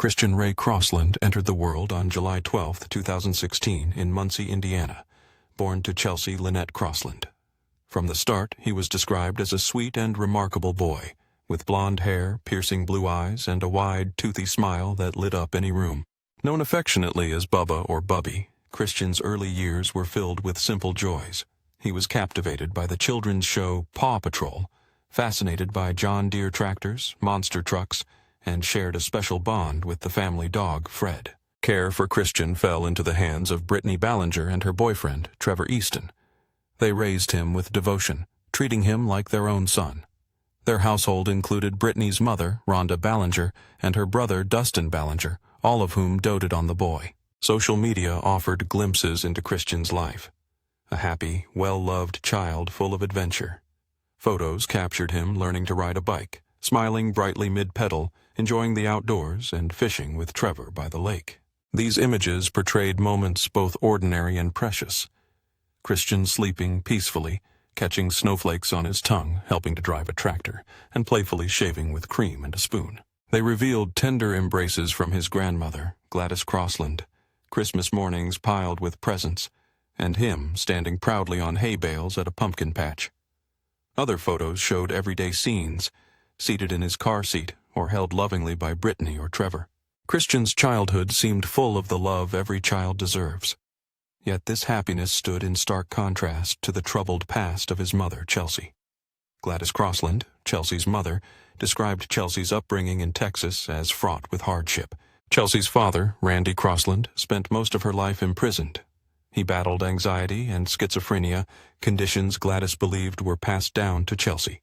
Christian Ray Crossland entered the world on July 12, 2016, in Muncie, Indiana, born to Chelsea Lynette Crossland. From the start, he was described as a sweet and remarkable boy, with blonde hair, piercing blue eyes, and a wide, toothy smile that lit up any room. Known affectionately as Bubba or Bubby, Christian's early years were filled with simple joys. He was captivated by the children's show Paw Patrol, fascinated by John Deere tractors, monster trucks, and shared a special bond with the family dog, Fred. Care for Christian fell into the hands of Brittany Ballinger and her boyfriend, Trevor Easton. They raised him with devotion, treating him like their own son. Their household included Brittany's mother, Rhonda Ballinger, and her brother, Dustin Ballinger, all of whom doted on the boy. Social media offered glimpses into Christian's life. A happy, well-loved child full of adventure. Photos captured him learning to ride a bike, smiling brightly mid-pedal, enjoying the outdoors, and fishing with Trevor by the lake. These images portrayed moments both ordinary and precious. Christian sleeping peacefully, catching snowflakes on his tongue, helping to drive a tractor, and playfully shaving with cream and a spoon. They revealed tender embraces from his grandmother, Gladys Crossland, Christmas mornings piled with presents, and him standing proudly on hay bales at a pumpkin patch. Other photos showed everyday scenes, seated in his car seat or held lovingly by Brittany or Trevor. Christian's childhood seemed full of the love every child deserves. Yet this happiness stood in stark contrast to the troubled past of his mother, Chelsea. Gladys Crossland, Chelsea's mother, described Chelsea's upbringing in Texas as fraught with hardship. Chelsea's father, Randy Crossland, spent most of her life imprisoned. He battled anxiety and schizophrenia, conditions Gladys believed were passed down to Chelsea.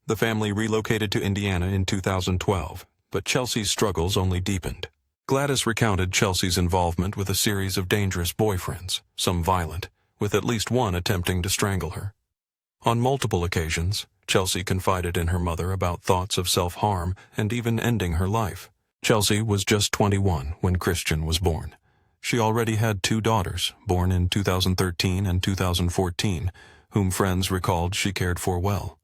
The family relocated to Indiana in 2012, but Chelsea's struggles only deepened. Gladys recounted Chelsea's involvement with a series of dangerous boyfriends, some violent, with at least one attempting to strangle her. On multiple occasions, Chelsea confided in her mother about thoughts of self-harm and even ending her life. Chelsea was just 21 when Christian was born. She already had 2 daughters, born in 2013 and 2014, whom friends recalled she cared for well.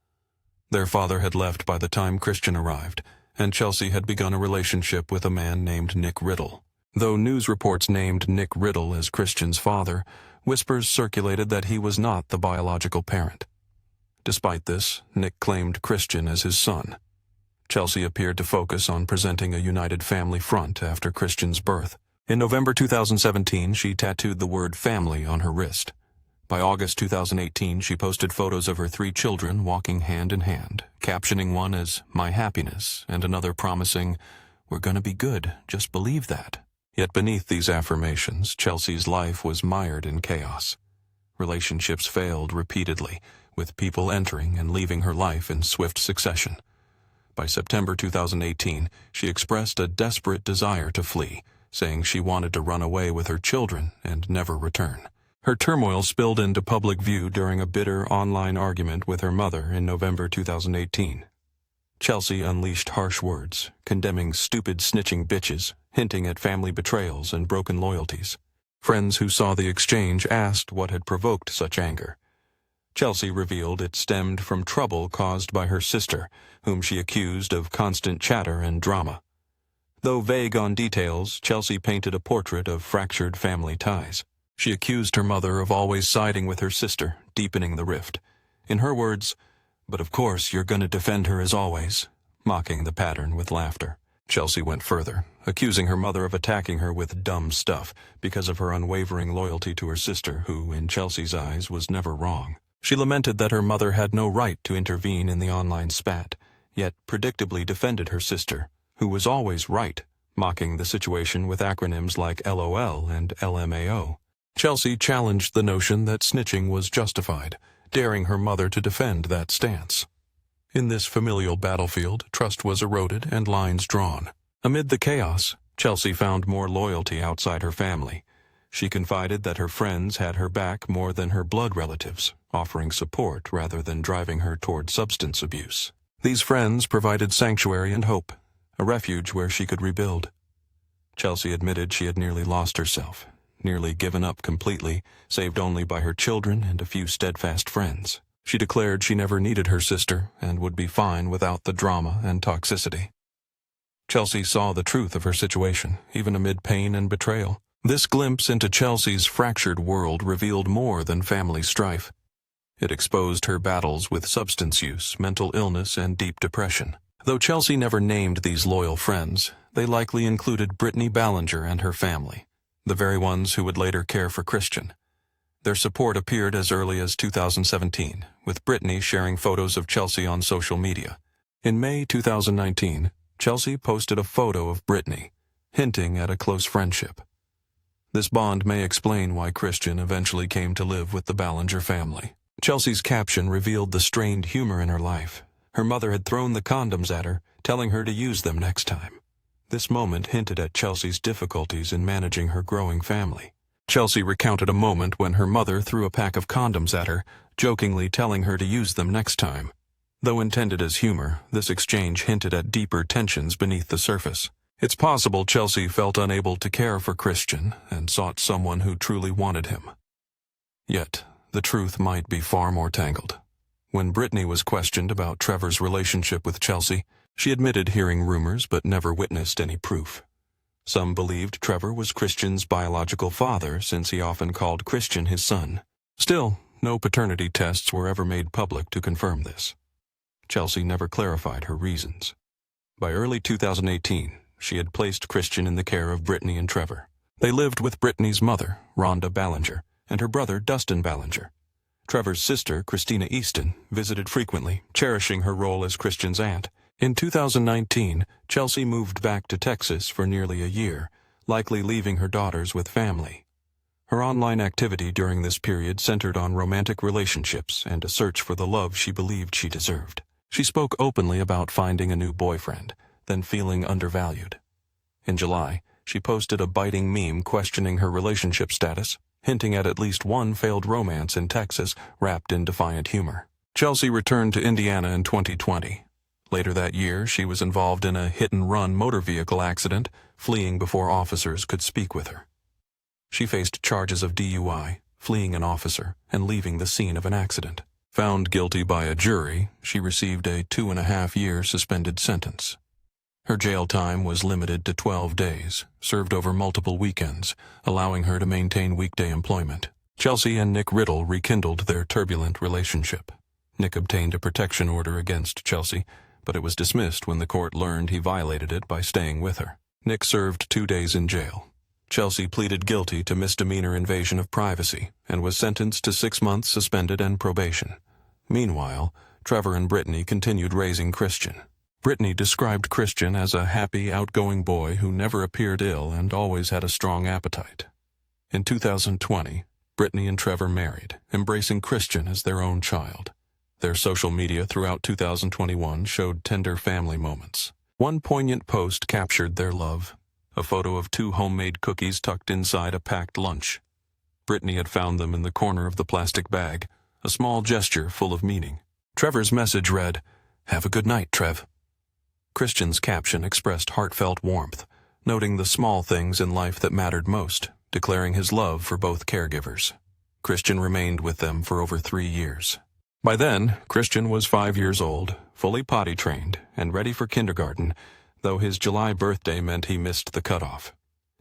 Their father had left by the time Christian arrived, and Chelsea had begun a relationship with a man named Nick Riddle. Though news reports named Nick Riddle as Christian's father, whispers circulated that he was not the biological parent. Despite this, Nick claimed Christian as his son. Chelsea appeared to focus on presenting a united family front after Christian's birth. In November 2017, she tattooed the word family on her wrist. By August 2018, she posted photos of her 3 children walking hand in hand, captioning one as "My happiness" and another promising, "We're gonna be good, just believe that." Yet beneath these affirmations, Chelsea's life was mired in chaos. Relationships failed repeatedly, with people entering and leaving her life in swift succession. By September 2018, she expressed a desperate desire to flee, saying she wanted to run away with her children and never return. Her turmoil spilled into public view during a bitter online argument with her mother in November 2018. Chelsea unleashed harsh words, condemning stupid snitching bitches, hinting at family betrayals and broken loyalties. Friends who saw the exchange asked what had provoked such anger. Chelsea revealed it stemmed from trouble caused by her sister, whom she accused of constant chatter and drama. Though vague on details, Chelsea painted a portrait of fractured family ties. She accused her mother of always siding with her sister, deepening the rift. In her words, "But of course you're gonna defend her as always," mocking the pattern with laughter. Chelsea went further, accusing her mother of attacking her with dumb stuff because of her unwavering loyalty to her sister, who, in Chelsea's eyes, was never wrong. She lamented that her mother had no right to intervene in the online spat, yet predictably defended her sister, who was always right, mocking the situation with acronyms like LOL and LMAO. Chelsea challenged the notion that snitching was justified, daring her mother to defend that stance. In this familial battlefield, trust was eroded and lines drawn. Amid the chaos, Chelsea found more loyalty outside her family. She confided that her friends had her back more than her blood relatives, offering support rather than driving her toward substance abuse. These friends provided sanctuary and hope, a refuge where she could rebuild. Chelsea admitted she had nearly lost herself, nearly given up completely, saved only by her children and a few steadfast friends. She declared she never needed her sister and would be fine without the drama and toxicity. Chelsea saw the truth of her situation, even amid pain and betrayal. This glimpse into Chelsea's fractured world revealed more than family strife. It exposed her battles with substance use, mental illness, and deep depression. Though Chelsea never named these loyal friends, they likely included Brittany Ballinger and her family, the very ones who would later care for Christian. Their support appeared as early as 2017, with Brittany sharing photos of Chelsea on social media. In May 2019, Chelsea posted a photo of Brittany, hinting at a close friendship. This bond may explain why Christian eventually came to live with the Ballinger family. Chelsea's caption revealed the strained humor in her life. Her mother had thrown the condoms at her, telling her to use them next time. This moment hinted at Chelsea's difficulties in managing her growing family. Chelsea recounted a moment when her mother threw a pack of condoms at her, jokingly telling her to use them next time. Though intended as humor, this exchange hinted at deeper tensions beneath the surface. It's possible Chelsea felt unable to care for Christian and sought someone who truly wanted him. Yet, the truth might be far more tangled. When Brittany was questioned about Trevor's relationship with Chelsea, she admitted hearing rumors but never witnessed any proof. Some believed Trevor was Christian's biological father since he often called Christian his son. Still, no paternity tests were ever made public to confirm this. Chelsea never clarified her reasons. By early 2018, she had placed Christian in the care of Brittany and Trevor. They lived with Brittany's mother, Rhonda Ballinger, and her brother, Dustin Ballinger. Trevor's sister, Christina Easton, visited frequently, cherishing her role as Christian's aunt. In 2019, Chelsea moved back to Texas for nearly a year, likely leaving her daughters with family. Her online activity during this period centered on romantic relationships and a search for the love she believed she deserved. She spoke openly about finding a new boyfriend, then feeling undervalued. In July, she posted a biting meme questioning her relationship status, hinting at least one failed romance in Texas wrapped in defiant humor. Chelsea returned to Indiana in 2020. Later that year, she was involved in a hit-and-run motor vehicle accident, fleeing before officers could speak with her. She faced charges of DUI, fleeing an officer, and leaving the scene of an accident. Found guilty by a jury, she received a 2.5-year suspended sentence. Her jail time was limited to 12 days, served over multiple weekends, allowing her to maintain weekday employment. Chelsea and Nick Riddle rekindled their turbulent relationship. Nick obtained a protection order against Chelsea, but it was dismissed when the court learned he violated it by staying with her. Nick served 2 days in jail. Chelsea pleaded guilty to misdemeanor invasion of privacy and was sentenced to 6 months suspended and probation. Meanwhile, Trevor and Brittany continued raising Christian. Brittany described Christian as a happy, outgoing boy who never appeared ill and always had a strong appetite. In 2020, Brittany and Trevor married, embracing Christian as their own child. Their social media throughout 2021 showed tender family moments. One poignant post captured their love, a photo of 2 homemade cookies tucked inside a packed lunch. Brittany had found them in the corner of the plastic bag, a small gesture full of meaning. Trevor's message read, "Have a good night, Trev." Christian's caption expressed heartfelt warmth, noting the small things in life that mattered most, declaring his love for both caregivers. Christian remained with them for over 3 years. By then, Christian was 5 years old, fully potty trained, and ready for kindergarten, though his July birthday meant he missed the cutoff.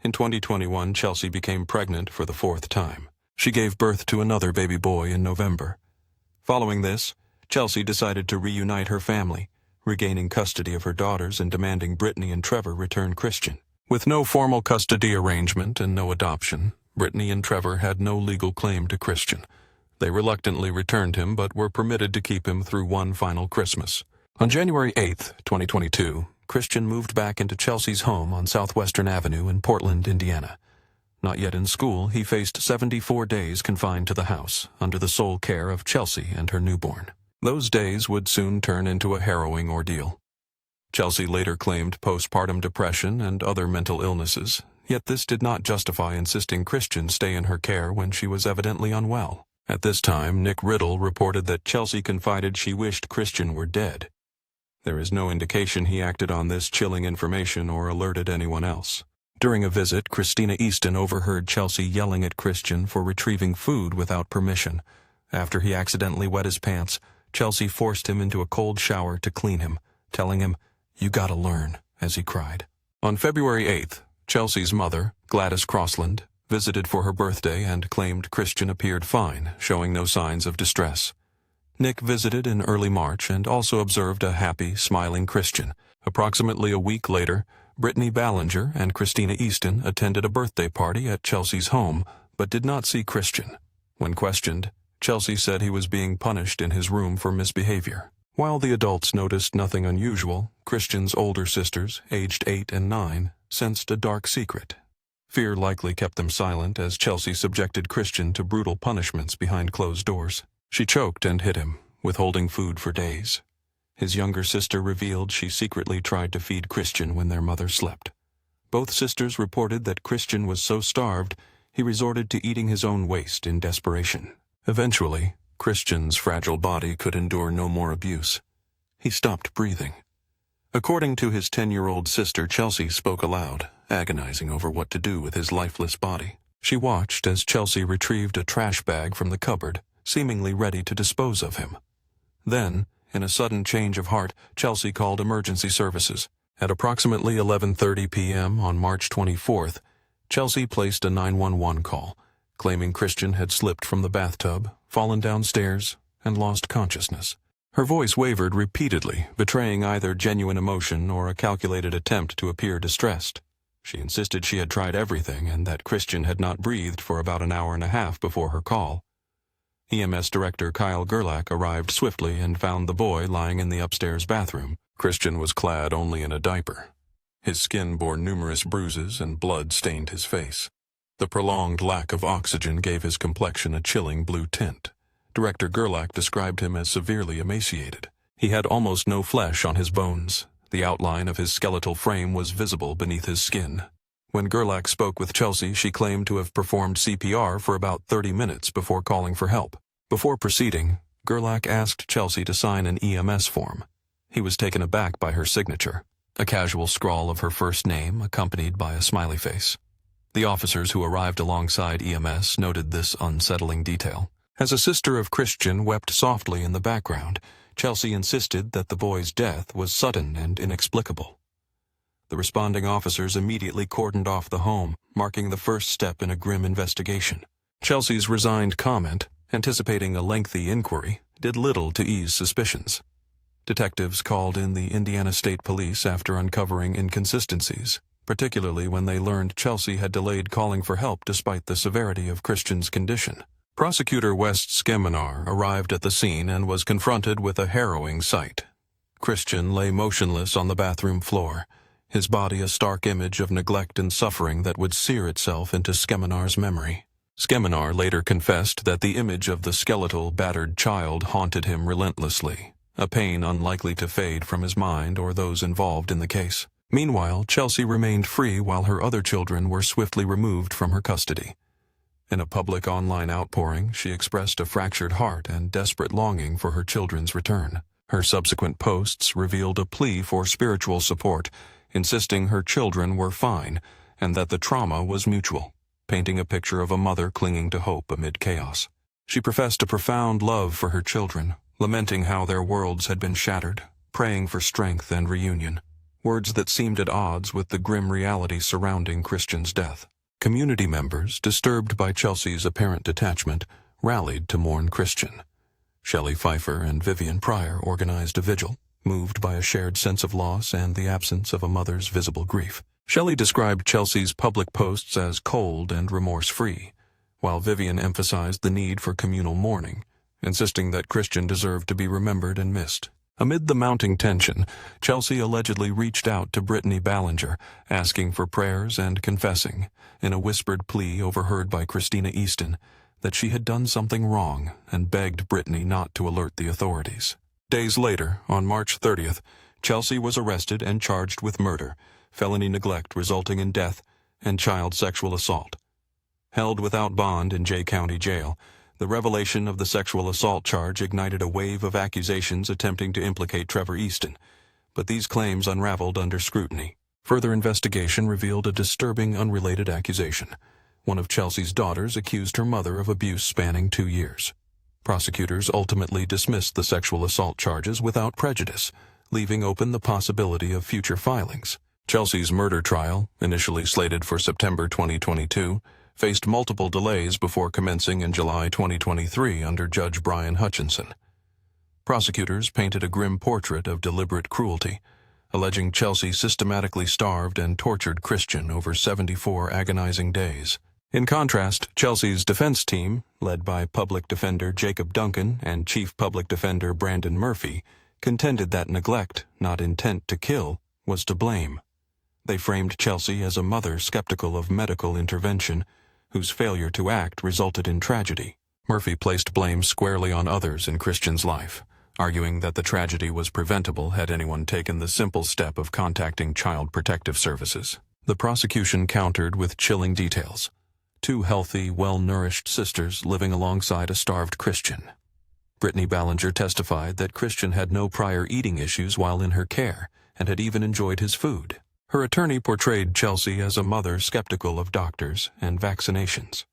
In 2021, Chelsea became pregnant for the 4th time. She gave birth to another baby boy in November. Following this, Chelsea decided to reunite her family, regaining custody of her daughters and demanding Brittany and Trevor return Christian. With no formal custody arrangement and no adoption, Brittany and Trevor had no legal claim to Christian. They reluctantly returned him but were permitted to keep him through one final Christmas. On January 8, 2022, Christian moved back into Chelsea's home on Southwestern Avenue in Portland, Indiana. Not yet in school, he faced 74 days confined to the house, under the sole care of Chelsea and her newborn. Those days would soon turn into a harrowing ordeal. Chelsea later claimed postpartum depression and other mental illnesses, yet this did not justify insisting Christian stay in her care when she was evidently unwell. At this time, Nick Riddle reported that Chelsea confided she wished Christian were dead. There is no indication he acted on this chilling information or alerted anyone else. During a visit, Christina Easton overheard Chelsea yelling at Christian for retrieving food without permission. After he accidentally wet his pants, Chelsea forced him into a cold shower to clean him, telling him, "You gotta learn," as he cried. On February 8th, Chelsea's mother, Gladys Crossland, visited for her birthday and claimed Christian appeared fine, showing no signs of distress. Nick visited in early March and also observed a happy, smiling Christian. Approximately a week later, Brittany Ballinger and Christina Easton attended a birthday party at Chelsea's home, but did not see Christian. When questioned, Chelsea said he was being punished in his room for misbehavior. While the adults noticed nothing unusual, Christian's older sisters, aged 8 and 9, sensed a dark secret. Fear likely kept them silent as Chelsea subjected Christian to brutal punishments behind closed doors. She choked and hit him, withholding food for days. His younger sister revealed she secretly tried to feed Christian when their mother slept. Both sisters reported that Christian was so starved he resorted to eating his own waste in desperation. Eventually, Christian's fragile body could endure no more abuse. He stopped breathing. According to his 10-year-old sister, Chelsea spoke aloud, agonizing over what to do with his lifeless body. She watched as Chelsea retrieved a trash bag from the cupboard, seemingly ready to dispose of him. Then, in a sudden change of heart, Chelsea called emergency services. At approximately 11:30 p.m. on March 24th, Chelsea placed a 911 call, claiming Christian had slipped from the bathtub, fallen downstairs, and lost consciousness. Her voice wavered repeatedly, betraying either genuine emotion or a calculated attempt to appear distressed. She insisted she had tried everything and that Christian had not breathed for about an hour and a half before her call. EMS Director Kyle Gerlach arrived swiftly and found the boy lying in the upstairs bathroom. Christian was clad only in a diaper. His skin bore numerous bruises and blood stained his face. The prolonged lack of oxygen gave his complexion a chilling blue tint. Director Gerlach described him as severely emaciated. He had almost no flesh on his bones. The outline of his skeletal frame was visible beneath his skin. When Gerlach spoke with Chelsea, she claimed to have performed CPR for about 30 minutes before calling for help. Before proceeding, Gerlach asked Chelsea to sign an EMS form. He was taken aback by her signature, a casual scrawl of her first name accompanied by a smiley face. The officers who arrived alongside EMS noted this unsettling detail. As a sister of Christian wept softly in the background, Chelsea insisted that the boy's death was sudden and inexplicable. The responding officers immediately cordoned off the home, marking the first step in a grim investigation. Chelsea's resigned comment, anticipating a lengthy inquiry, did little to ease suspicions. Detectives called in the Indiana State Police after uncovering inconsistencies, particularly when they learned Chelsea had delayed calling for help despite the severity of Christian's condition. Prosecutor West Skeminar arrived at the scene and was confronted with a harrowing sight. Christian lay motionless on the bathroom floor, his body a stark image of neglect and suffering that would sear itself into Skeminar's memory. Skeminar later confessed that the image of the skeletal, battered child haunted him relentlessly, a pain unlikely to fade from his mind or those involved in the case. Meanwhile, Chelsea remained free while her other children were swiftly removed from her custody. In a public online outpouring, she expressed a fractured heart and desperate longing for her children's return. Her subsequent posts revealed a plea for spiritual support, insisting her children were fine and that the trauma was mutual, painting a picture of a mother clinging to hope amid chaos. She professed a profound love for her children, lamenting how their worlds had been shattered, praying for strength and reunion, words that seemed at odds with the grim reality surrounding Christian's death. Community members, disturbed by Chelsea's apparent detachment, rallied to mourn Christian. Shelley Pfeiffer and Vivian Pryor organized a vigil, moved by a shared sense of loss and the absence of a mother's visible grief. Shelley described Chelsea's public posts as cold and remorse-free, while Vivian emphasized the need for communal mourning, insisting that Christian deserved to be remembered and missed. Amid the mounting tension, Chelsea allegedly reached out to Brittany Ballinger, asking for prayers and confessing, in a whispered plea overheard by Christina Easton, that she had done something wrong and begged Brittany not to alert the authorities. Days later, on March 30th, Chelsea was arrested and charged with murder, felony neglect resulting in death, and child sexual assault. Held without bond in Jay County Jail, the revelation of the sexual assault charge ignited a wave of accusations attempting to implicate Trevor Easton, but these claims unraveled under scrutiny. Further investigation revealed a disturbing unrelated accusation. One of Chelsea's daughters accused her mother of abuse spanning 2 years. Prosecutors ultimately dismissed the sexual assault charges without prejudice, leaving open the possibility of future filings. Chelsea's murder trial, initially slated for September 2022, faced multiple delays before commencing in July 2023 under Judge Brian Hutchinson. Prosecutors painted a grim portrait of deliberate cruelty, alleging Chelsea systematically starved and tortured Christian over 74 agonizing days. In contrast, Chelsea's defense team, led by Public Defender Jacob Duncan and Chief Public Defender Brandon Murphy, contended that neglect, not intent to kill, was to blame. They framed Chelsea as a mother skeptical of medical intervention, whose failure to act resulted in tragedy. Murphy placed blame squarely on others in Christian's life, arguing that the tragedy was preventable had anyone taken the simple step of contacting Child Protective Services. The prosecution countered with chilling details. 2 healthy, well-nourished sisters living alongside a starved Christian. Brittany Ballinger testified that Christian had no prior eating issues while in her care and had even enjoyed his food. Her attorney portrayed Chelsea as a mother skeptical of doctors and vaccinations.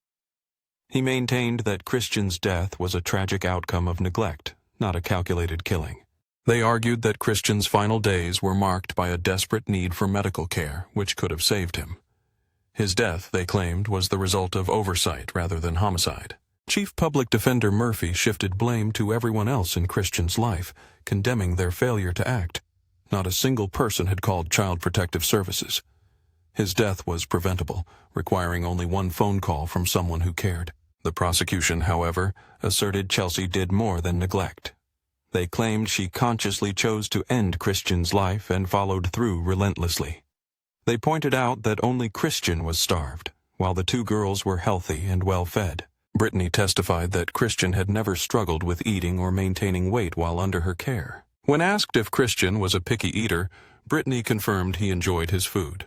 He maintained that Christian's death was a tragic outcome of neglect, not a calculated killing. They argued that Christian's final days were marked by a desperate need for medical care, which could have saved him. His death, they claimed, was the result of oversight rather than homicide. Chief Public Defender Murphy shifted blame to everyone else in Christian's life, condemning their failure to act. Not a single person had called Child Protective Services. His death was preventable, requiring only one phone call from someone who cared. The prosecution, however, asserted Chelsea did more than neglect. They claimed she consciously chose to end Christian's life and followed through relentlessly. They pointed out that only Christian was starved, while the 2 girls were healthy and well-fed. Brittany testified that Christian had never struggled with eating or maintaining weight while under her care. When asked if Christian was a picky eater, Brittany confirmed he enjoyed his food.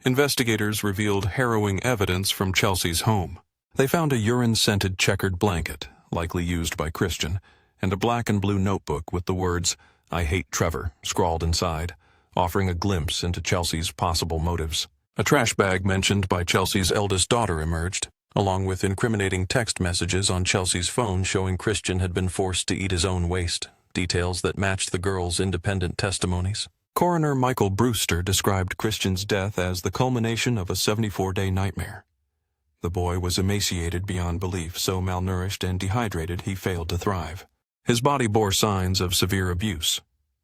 Investigators revealed harrowing evidence from Chelsea's home. They found a urine-scented checkered blanket, likely used by Christian, and a black and blue notebook with the words, "I hate Trevor," scrawled inside, offering a glimpse into Chelsea's possible motives. A trash bag mentioned by Chelsea's eldest daughter emerged, along with incriminating text messages on Chelsea's phone showing Christian had been forced to eat his own waste, details that matched the girls' independent testimonies. Coroner Michael Brewster described Christian's death as the culmination of a 74-day nightmare. The boy was emaciated beyond belief, so malnourished and dehydrated he failed to thrive. His body bore signs of severe abuse: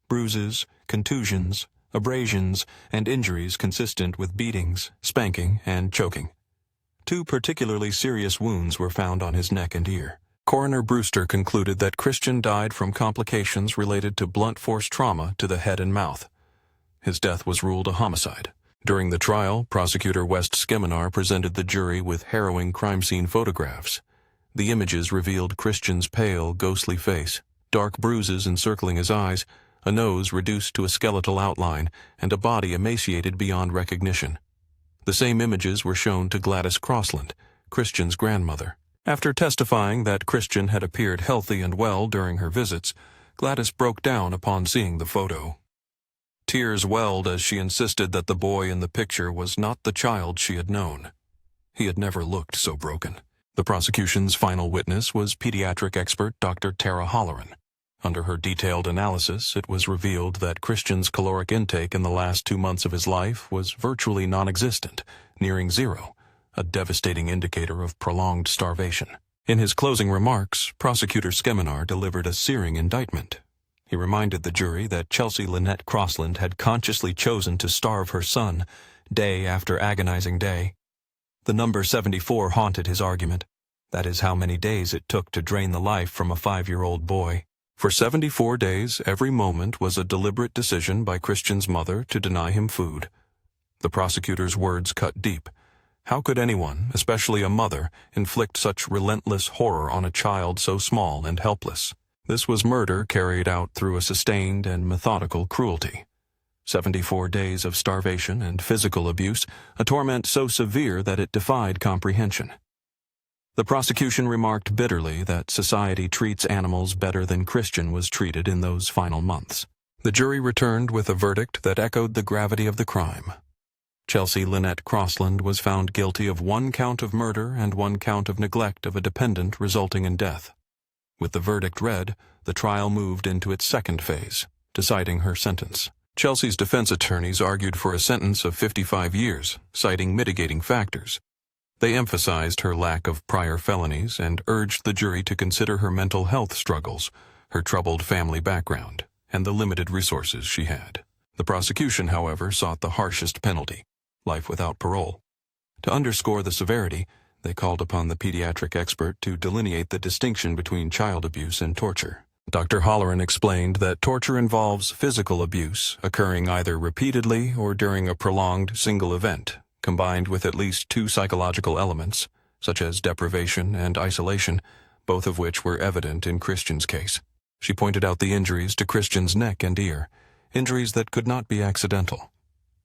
bruises, contusions, abrasions, and injuries consistent with beatings, spanking, and choking. 2 particularly serious wounds were found on his neck and ear. Coroner Brewster concluded that Christian died from complications related to blunt force trauma to the head and mouth. His death was ruled a homicide. During the trial, prosecutor West Skiminar presented the jury with harrowing crime scene photographs. The images revealed Christian's pale, ghostly face, dark bruises encircling his eyes, a nose reduced to a skeletal outline, and a body emaciated beyond recognition. The same images were shown to Gladys Crossland, Christian's grandmother. After testifying that Christian had appeared healthy and well during her visits, Gladys broke down upon seeing the photo. Tears welled as she insisted that the boy in the picture was not the child she had known. He had never looked so broken. The prosecution's final witness was pediatric expert Dr. Tara Holloran. Under her detailed analysis, it was revealed that Christian's caloric intake in the last 2 months of his life was virtually non-existent, nearing zero, a devastating indicator of prolonged starvation. In his closing remarks, Prosecutor Skiminar delivered a searing indictment. He reminded the jury that Chelsea Lynette Crossland had consciously chosen to starve her son, day after agonizing day. The number 74 haunted his argument. That is how many days it took to drain the life from a 5-year-old boy. For 74 days, every moment was a deliberate decision by Christian's mother to deny him food. The prosecutor's words cut deep. How could anyone, especially a mother, inflict such relentless horror on a child so small and helpless? This was murder carried out through a sustained and methodical cruelty. 74 days of starvation and physical abuse, a torment so severe that it defied comprehension. The prosecution remarked bitterly that society treats animals better than Christian was treated in those final months. The jury returned with a verdict that echoed the gravity of the crime. Chelsea Lynette Crossland was found guilty of 1 count of murder and 1 count of neglect of a dependent resulting in death. With the verdict read, the trial moved into its second phase, deciding her sentence. Chelsea's defense attorneys argued for a sentence of 55 years, citing mitigating factors. They emphasized her lack of prior felonies and urged the jury to consider her mental health struggles, her troubled family background, and the limited resources she had. The prosecution, however, sought the harshest penalty, life without parole. To underscore the severity, they called upon the pediatric expert to delineate the distinction between child abuse and torture. Dr. Holleran explained that torture involves physical abuse occurring either repeatedly or during a prolonged single event, combined with at least two psychological elements, such as deprivation and isolation, both of which were evident in Christian's case. She pointed out the injuries to Christian's neck and ear, injuries that could not be accidental.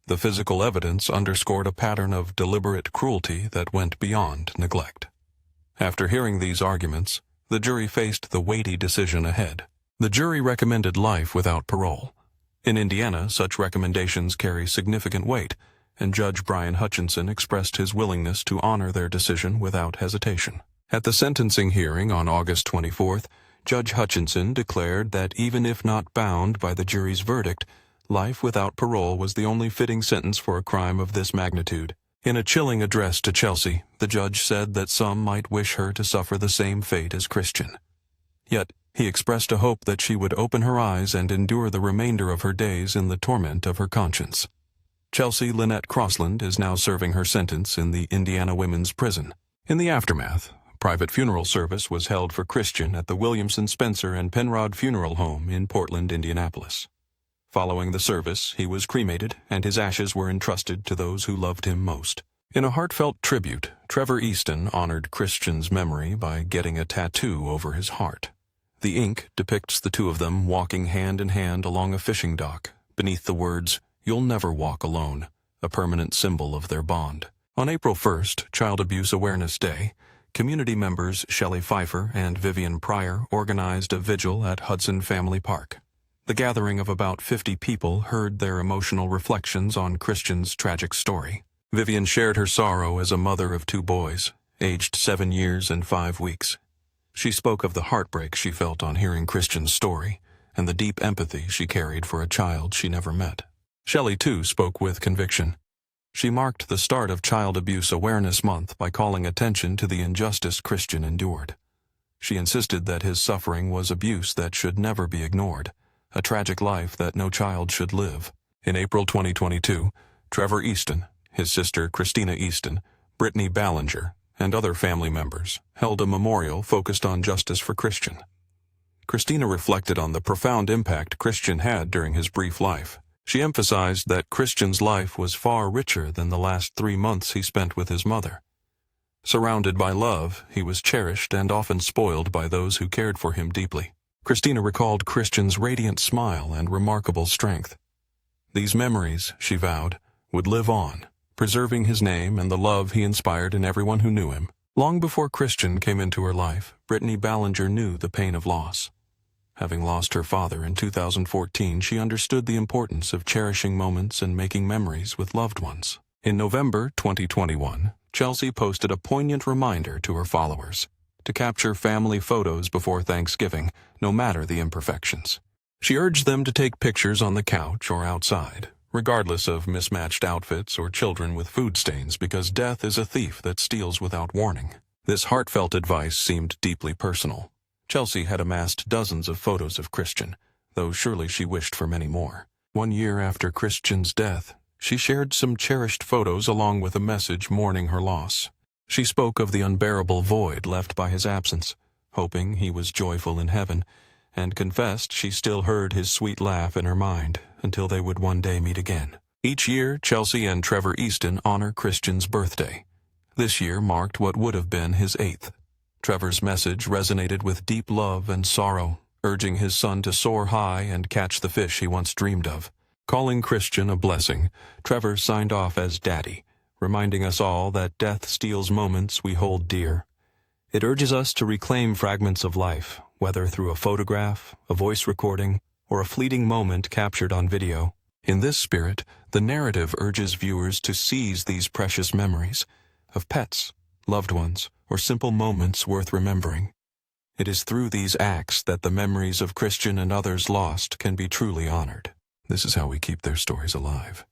The physical evidence underscored a pattern of deliberate cruelty that went beyond neglect. After hearing these arguments, the jury faced the weighty decision ahead. The jury recommended life without parole. In Indiana, such recommendations carry significant weight, and Judge Brian Hutchinson expressed his willingness to honor their decision without hesitation. At the sentencing hearing on August 24th, Judge Hutchinson declared that even if not bound by the jury's verdict, life without parole was the only fitting sentence for a crime of this magnitude. In a chilling address to Chelsea, the judge said that some might wish her to suffer the same fate as Christian. Yet, he expressed a hope that she would open her eyes and endure the remainder of her days in the torment of her conscience. Chelsea Lynette Crossland is now serving her sentence in the Indiana Women's Prison. In the aftermath, a private funeral service was held for Christian at the Williamson Spencer and Penrod Funeral Home in Portland, Indianapolis. Following the service, he was cremated, and his ashes were entrusted to those who loved him most. In a heartfelt tribute, Trevor Easton honored Christian's memory by getting a tattoo over his heart. The ink depicts the two of them walking hand in hand along a fishing dock, beneath the words, "You'll never walk alone," a permanent symbol of their bond. On April 1st, Child Abuse Awareness Day, community members Shelley Pfeiffer and Vivian Pryor organized a vigil at Hudson Family Park. The gathering of about 50 people heard their emotional reflections on Christian's tragic story. Vivian shared her sorrow as a mother of two boys, aged 7 years and 5 weeks. She spoke of the heartbreak she felt on hearing Christian's story and the deep empathy she carried for a child she never met. Shelley, too, spoke with conviction. She marked the start of Child Abuse Awareness Month by calling attention to the injustice Christian endured. She insisted that his suffering was abuse that should never be ignored, a tragic life that no child should live. In April 2022, Trevor Easton, his sister Christina Easton, Brittany Ballinger, and other family members held a memorial focused on justice for Christian. Christina reflected on the profound impact Christian had during his brief life. She emphasized that Christian's life was far richer than the last 3 months he spent with his mother. Surrounded by love, he was cherished and often spoiled by those who cared for him deeply. Christina recalled Christian's radiant smile and remarkable strength. These memories, she vowed, would live on, preserving his name and the love he inspired in everyone who knew him. Long before Christian came into her life, Brittany Ballinger knew the pain of loss. Having lost her father in 2014, she understood the importance of cherishing moments and making memories with loved ones. In November 2021, Chelsea posted a poignant reminder to her followers to capture family photos before Thanksgiving, no matter the imperfections. She urged them to take pictures on the couch or outside, regardless of mismatched outfits or children with food stains, because death is a thief that steals without warning. This heartfelt advice seemed deeply personal. Chelsea had amassed dozens of photos of Christian, though surely she wished for many more. 1 year after Christian's death, she shared some cherished photos along with a message mourning her loss. She spoke of the unbearable void left by his absence, hoping he was joyful in heaven, and confessed she still heard his sweet laugh in her mind until they would one day meet again. Each year, Chelsea and Trevor Easton honor Christian's birthday. This year marked what would have been his 8th. Trevor's message resonated with deep love and sorrow, urging his son to soar high and catch the fish he once dreamed of. Calling Christian a blessing, Trevor signed off as Daddy, reminding us all that death steals moments we hold dear. It urges us to reclaim fragments of life, whether through a photograph, a voice recording, or a fleeting moment captured on video. In this spirit, the narrative urges viewers to seize these precious memories of pets, loved ones, or simple moments worth remembering. It is through these acts that the memories of Christian and others lost can be truly honored. This is how we keep their stories alive.